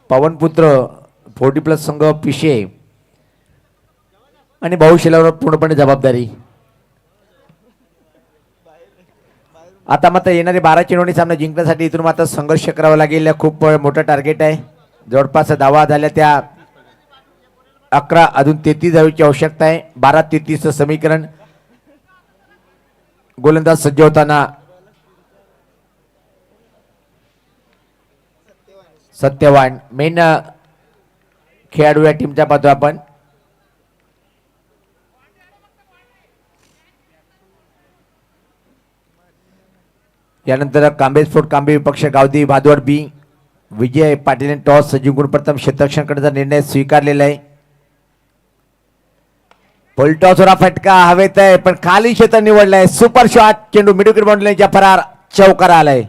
पवनपुत्र 40+ संघ पिशे आणि भाऊ शेलारवर पूर्णपणे जबाबदारी. आता मात्र येणारे 12 चेंडूंनी सामना जिंकण्यासाठी इथून मात्र संघर्ष करावा लागेल. खूप मोठं टार्गेट आहे. जवळपास धावा झाल्या त्या 11 अजून 33 धावेची आवश्यकता आहे. 12-33 समीकरण. गोलंदाज सज्ज होताना सत्यवान मेन खेळाडू या टीमच्या पाहतो आपण. यानंतर कांबे स्फोट कांबे विपक्ष गावदी भादवड बी विजय पाटील टॉस जिंकून प्रथम क्षेत्ररक्षण करण्याचा निर्णय स्वीकारलेला आहे. पलटॉसवर हा फटका हवेत आहे पण खाली क्षेत्र निवडलंय. सुपर शॉट चेंडू मिड विकेट बाउंड्रीच्या फरार चौकार आलाय.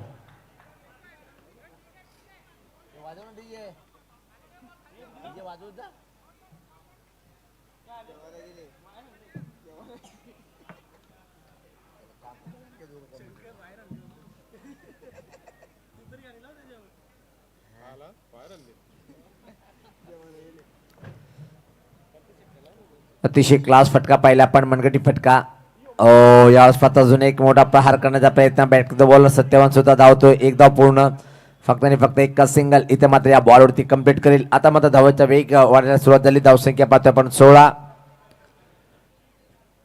अतिशय क्लास फटका पाहिला आपण मनगटी फटका. यावेळेस पाहता अजून एक मोठा प्रहार करण्याचा प्रयत्न. बॅट द बॉलर सत्यवान सुद्धा धावतोय. एक धाव पूर्ण फक्त आणि फक्त एक सिंगल इथे मात्र या बॉलवरती कंप्लीट करेल. आता मात्र धावाचा वेग वाढायला सुरुवात झाली. धावसंख्या पाहतोय आपण 16.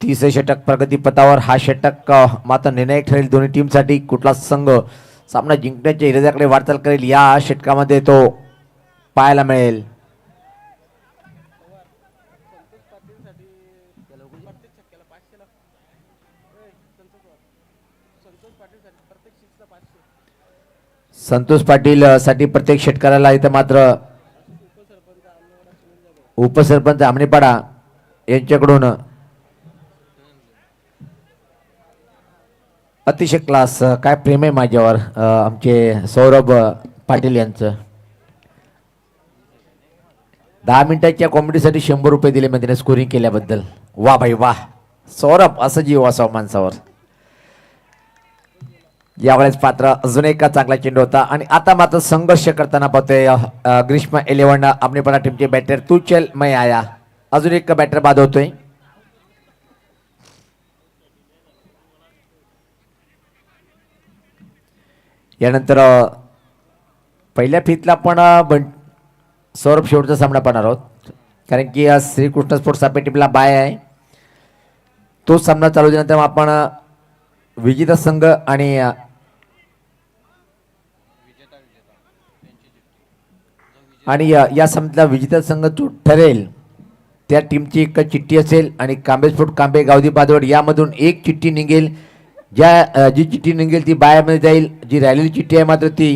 30 षटक प्रगती पथावर. हा षटक मात्र निर्णायक ठरेल दोन्ही टीमसाठी. कुठला संघ सामना जिंकण्याच्या इराद्याकडे वाटचाल करेल या षटकामध्ये तो पाहायला मिळेल. संतोष पाटील साठी प्रत्येक षटकाराला इथं मात्र उपसरपंच आमनेपाडा यांच्याकडून अतिशय क्लास. काय प्रेम आहे माझ्यावर आमचे सौरभ पाटील यांचं. 10 मिनिटाच्या कॉमेडीसाठी 100 रुपये दिले म्हणजे स्कोरिंग केल्याबद्दल. वा भाई वा सौरभ, असं जीव असावं माणसावर. यावेळेस पात्र अजून एका चांगला चेंडू होता आणि आता मात्र संघर्ष करताना पाहतोय ग्रीष्म 11 आमनेपाडा टीमचे बॅटर तू चल मैं आया. अजून एक बॅटर बाद होतोय. यानंतर पहिल्या फितला पण सौरभ शेवटचा सामना पाहणार आहोत कारण की श्रीकृष्ण स्पोर्ट्स आपल्या टीमला बाय आहे. तो सामना चालू झाल्यानंतर आपण विजेता संघ आणि या सामन्यातला विजेता संघ जो ठरेल त्या टीमची एक चिठ्ठी असेल आणि कांबेस्फोट कांबे गावदी बादवड यामधून एक चिठ्ठी निघेल. जी चिठ्ठी निघेल ती बायामध्ये जाईल. जी राहिलेली चिठ्ठी आहे मात्र ती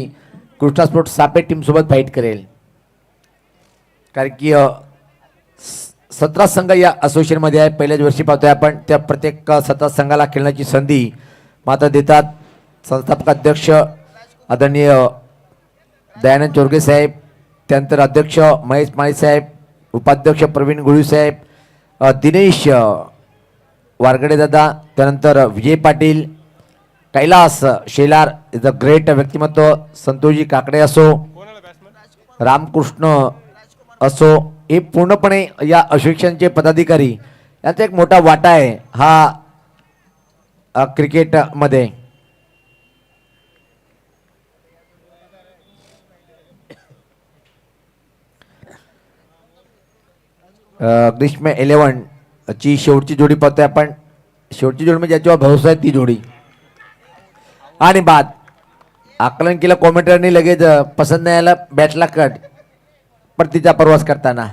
कृष्णा स्पोर्ट सापे टीमसोबत फाईट करेल कारण की 17 संघ या असोसिएशनमध्ये आहे. पहिल्याच वर्षी पाहतोय आपण त्या प्रत्येक 17 संघाला खेळण्याची संधी मात्र देतात संस्थापक अध्यक्ष आदरणीय दयानंद चोरगे साहेब, त्यानंतर अध्यक्ष महेश माळी साहेब, उपाध्यक्ष प्रवीण गुळी साहेब, दिनेश वारगडे दादा, त्यानंतर Vijay Patil, Kailas Shelar is a great व्यक्तिमत्व, संतोषजी काकडे असो, रामकृष्ण असो, हे पूर्णपणे या असोसिएशनचे पदाधिकारी याचा एक मोठा वाटा आहे हा क्रिकेटमध्ये. ग्रीष्म 11 ची शेवटची जोडी पाहतोय आपण. शेवटची जोडी म्हणजे ज्याच्यावर भरोसा आहे ती जोडी. आणि बाद आकलन केलं कॉमेंटरनी लगेच पसंत नाही आला बॅटला कट परतीचा प्रवास करताना.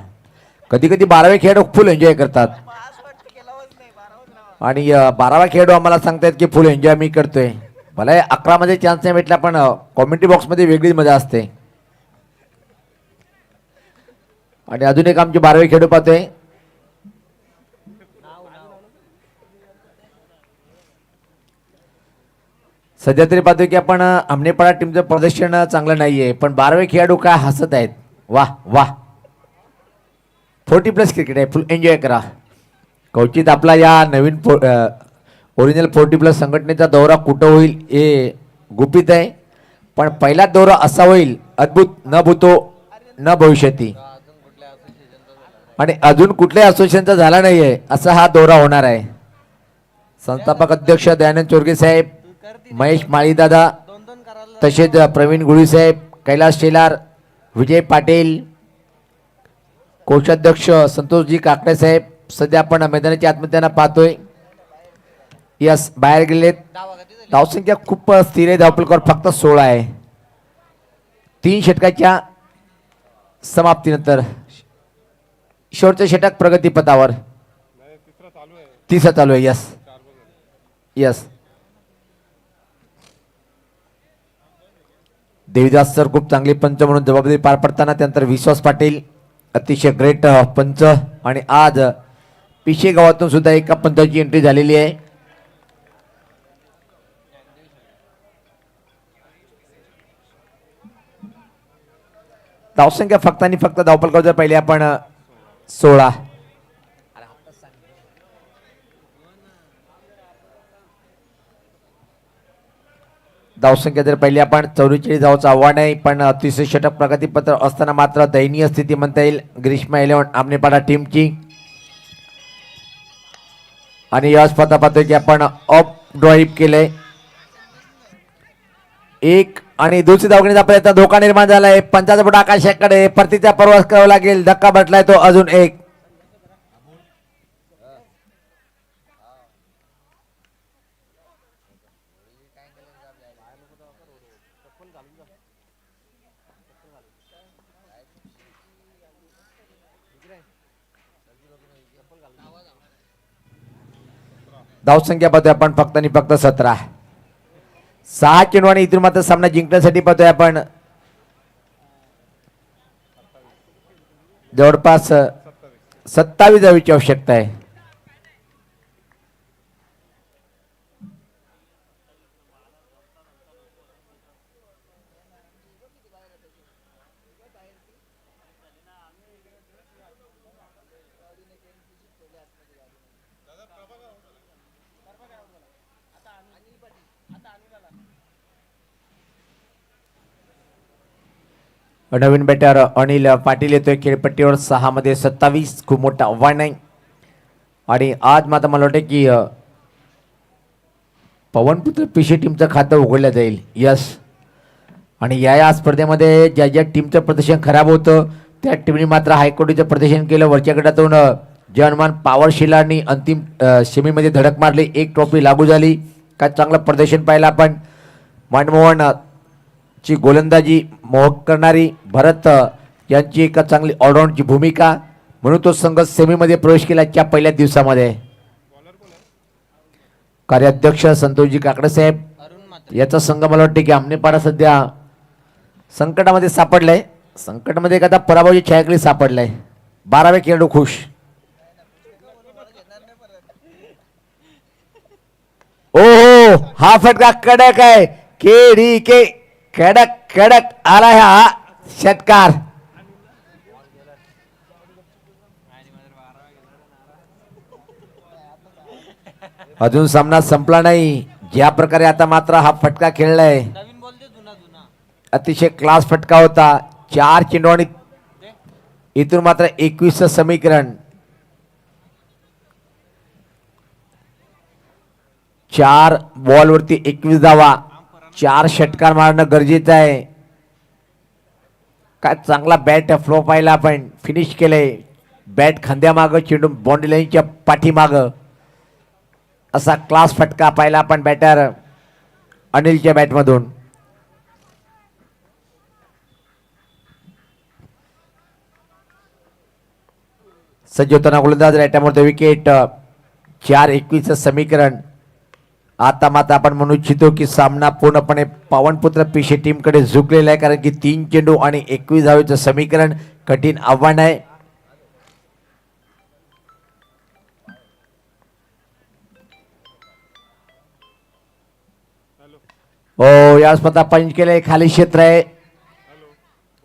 कधी कधी 12वे खेळाडू फुल एन्जॉय करतात आणि 12वा खेळाडू आम्हाला सांगतायत की फुल एन्जॉय मी करतोय. मला 11 मध्ये चान्स नाही भेटला पण कॉमेंट्री बॉक्समध्ये वेगळीच मजा असते. आणि अजून एक आमचे 12वे खेळाडू पाहतोय. सध्या तरी पाहतोय की आपण आमनेपाडा टीमचं प्रदर्शन चांगलं नाहीये पण 12वे खेळाडू काय हसत आहेत. वाह वाह 40+ क्रिकेट आहे, फुल एन्जॉय करा. कवचित आपला या नवीन ओरिजिनल 40+ संघटनेचा दौरा कुठं होईल हे गुपित आहे पण पहिला दौरा असा होईल अद्भुत न भूतो न भविष्यती आणि अजून कुठल्याही असोसिएशनचा झाला नाहीये असा हा दौरा होणार आहे. संस्थापक अध्यक्ष दयानंद चोरगे साहेब, महेश माळीदादा, तसेच प्रवीण गुळी साहेब, कैलास शेलार, विजय पाटील, कोषाध्यक्ष संतोषजी काकडे साहेब. सध्या आपण मैदानाच्या आत्महत्यांना पाहतोय. यस बाहेर गेलेत. धावसंख्या खूप स्थिर आहे. धावफलकावर फक्त 16 आहे. 3 षटकाच्या समाप्तीनंतर शेवटचे षटक प्रगतीपथावर. तिसरा चालू आहे. यस यस देवीदास सर खूप चांगले पंच म्हणून जबाबदारी पार पडताना. त्यानंतर विश्वास पाटील अतिशय ग्रेट पंच आणि आज पिशे गावातून सुद्धा एका पंचाची एंट्री झालेली आहे. धावसंख्या फक्त आणि फक्त धावफलकावर पहिले आपण 16. धावसंख्या जर पहिले आपण 44 धावांचं आव्हान आहे पण तिसरे षटक प्रगतीपत्र असताना मात्र दयनीय स्थिती म्हणता येईल ग्रीष्म 11 आमनेपाडा टीमची. आणि याच पता पाहतोय की आपण ऑफ ड्राईव्ह केलंय. एक आणि दुसरी धावण्याचा प्रयत्न धोका निर्माण झालाय. 50 फूट आकाशाकडे परतीचा प्रवास करावा लागेल. धक्का बसलाय तो अजून एक. धावसंख्या पाहतोय आपण फक्त आणि फक्त 17. 6 चेंडू आणि इथून मात्र सामना जिंकण्यासाठी पाहतोय आपण जवळपास 27 धावेची आवश्यकता आहे. नवीन बॅटर अनिल पाटील येतोय खेळपट्टीवर. 6 मध्ये 27 खूप मोठा आव्हान आहे. आणि आज मात्र मला वाटतं की पवनपुत्र पिशे टीमचं खातं उघडलं जाईल. यस, आणि या स्पर्धेमध्ये ज्या ज्या टीमचं प्रदर्शन खराब होतं त्या टीमने मात्र हायकोर्टीचं प्रदर्शन केलं. वरच्या गटातून जवानमान पॉवर शिलांनी अंतिम सेमीमध्ये धडक मारली. 1 ट्रॉफी लागू झाली. काय चांगलं प्रदर्शन पाहिलं आपण. मनमोहन ची गोलंदाजी मोहक करणारी भरत यांची एक चांगली ऑलराऊंडची भूमिका म्हणून तो संघ सेमीमध्ये प्रवेश केला त्या पहिल्याच दिवसामध्ये. कार्याध्यक्ष संतोषजी काकडे साहेब अरुण मात्र याचा संघ मला वाटते की आमनेपाडा सध्या संकटामध्ये सापडलाय. संकटामध्ये एक आता पराभवाची छायाखाली सापडलाय. 12वे खेळाडू खुश. ओहो, हा फटका कडक आहे. केडी के कडक कडक आला हा षटकार. अजून सामना संपला नाही. ज्या प्रकारे आता मात्र हा फटका खेळलाय नवीन बॉल दे जुना जुना. अतिशय क्लास फटका होता. 4 चेंडू आणि इथून मात्र 21चं समीकरण. 4 बॉलवरती 21 धावा. 4 षटकार मारणं गरजेचं आहे. काय चांगला बॅट फ्लो पाहिला आपण. फिनिश केलंय. बॅट खांद्यामागं चेंडू बाउंड्री लाईनच्या पाठीमागं असा क्लास फटका पाहिला आपण बॅटर अनिलच्या बॅटमधून. सज्ज होताना गोलंदाज रायटामोर विकेट. 4-21चं समीकरण. आता मात्र आपण म्हणू इच्छितो की सामना पूर्णपणे पावनपुत्र पिशे टीमकडे झुकलेला आहे. कारण की 3 चेंडू आणि 21 धावेचं समीकरण कठीण आव्हान आहे. हो, या स्पर्धा पंच केलंय. खाली क्षेत्र आहे.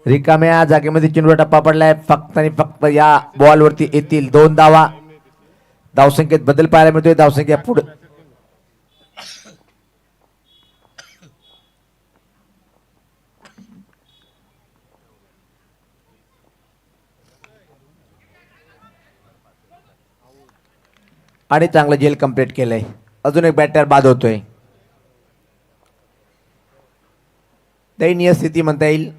रिकाम्या जागेमध्ये चेंडूवर टप्पा पडलाय. फक्त आणि फक्त या बॉलवरती येतील 2 धावा. धावसंख्येत बदल पाहायला मिळतोय. धावसंख्या पुढे आणि चांगलं जेल कंप्लीट केलंय. अजून एक बॅटर बाद होतोय. दयनीय स्थिती म्हणता येईल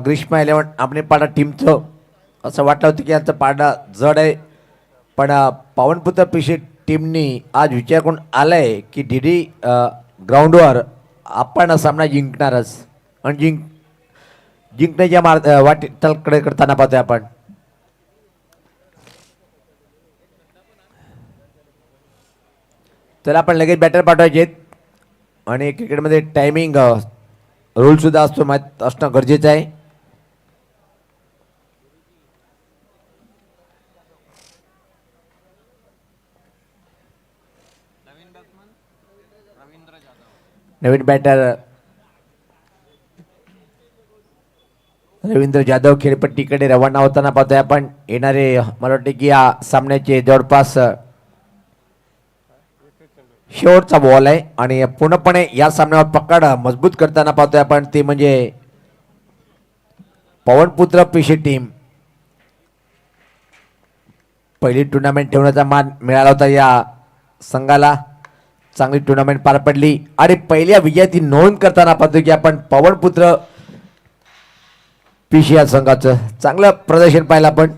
ग्रीष्मा 11 आपले पाडा टीमचं. असं वाटलं होतं की यांचं पाडा जड आहे, पण पावनपुत्र पिशे टीमनी आज विचार करून आलाय की डीडी ग्राउंडवर आपण सामना जिंकणारच. आणि जिंकण्याच्या वाटेकडे करताना पाहतोय आपण. तर आपण लगेच बॅटर पाठवायचे आणि क्रिकेटमध्ये टायमिंग रूल सुद्धा असतो, माहीत असणं गरजेचं आहे. नवीन बॅटर रवींद्र जाधव खेळपट्टीकडे रवाना होताना पाहतोय आपण. येणारे मला वाटते की या सामन्याचे जवळपास शेवटचा बॉल आहे आणि पूर्णपणे या सामन्यावर पकड मजबूत करताना पाहतोय आपण, ते म्हणजे पवनपुत्र पिशे टीम. पहिली टुर्नामेंट ठेवण्याचा मान मिळाला होता या संघाला. चांगली टुर्नामेंट पार पडली आणि पहिल्या विजयाची नोंद करताना पाहतोय की आपण पवनपुत्र पिशे या संघाचं चांगलं प्रदर्शन पाहिलं आपण.